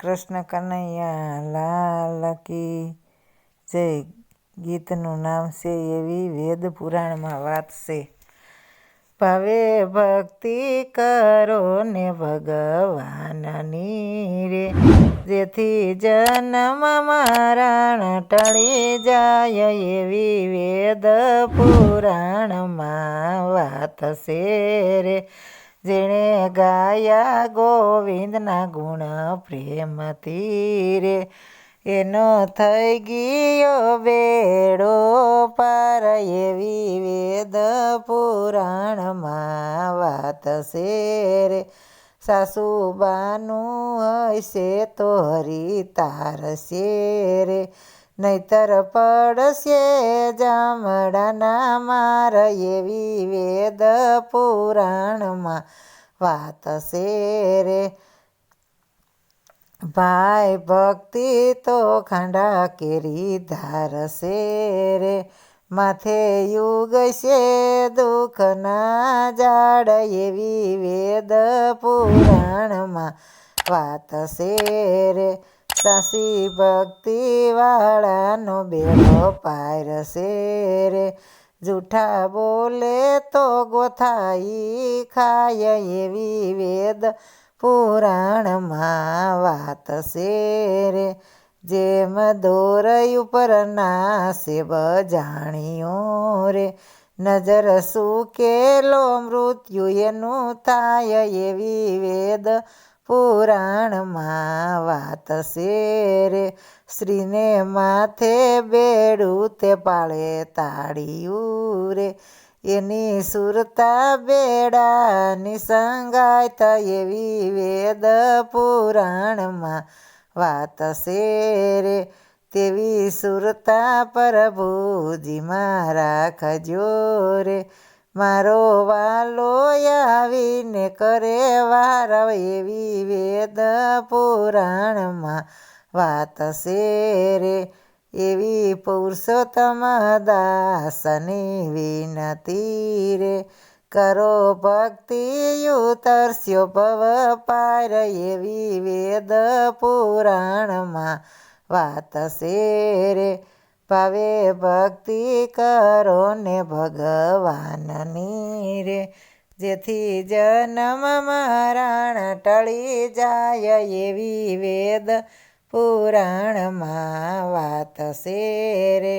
કૃષ્ણ કનૈયા લાલ કી જય. ગીતનું નામ છે એવી વેદ પુરાણમાં વાત છે. ભાવે ભક્તિ કરો ને ભગવાનની રે, જેથી જન્મ મરણ ટળી જાય એવી વેદ પુરાણમાં વાત છે રે. જેણે ગાયા ગોવિંદના ગુણ પ્રેમથી રે, એનો થઈ ગયો બેડો પાર એવી વેદ પુરાણમાં વાત છે રે. સાસુબાનું હશે તો હરી તારશે રે, નહીતર પડશે જામડાના માર એવી વેદ પુરાણમાં વાત છે રે. ભાઈ ભક્તિ તો ખાંડા કેરી ધારશે રે, માથે યુગ છે દુઃખના ઝાડ એવી વેદ પુરાણમાં વાત છે રે. સાસી ભક્તિ વાળાનો બેડો પાર છે રે, જૂઠા બોલે તો ગોથાઈ ખાય એવી વેદ પુરાણમાં વાત છે રે. જેમ દોરઈ ઉપર નાસે બજાણીઓ રે, નજર સુકેલો મૃત્યુ એનું થાય એવી વેદ પુરાણમાં વાત છે રે. સ્ત્રીને માથે બેડું તે પાળે તાળિયું રે, એની સુરતા બેડાની સંગાત એવી વેદ પુરાણમાં વાત છે રે. તેવી સુરતા પ્રભુજીમાં રાખજો રે, મારો વાલો આવીને કરે વાર એવી વેદ પુરાણમાં વાત છે રે. એવી પુરુષોત્તમ દાસની વિનતી રે, કરો ભક્તિ ઉતરસ્યો ભવ પાર એવી વેદ પુરાણમાં વાત છે રે. ભાવે ભક્તિ કરો ને ભગવાનની રે, જેથી જન્મ મરણ ટળી જાય એવી વેદ પુરાણમાં વાત છે રે.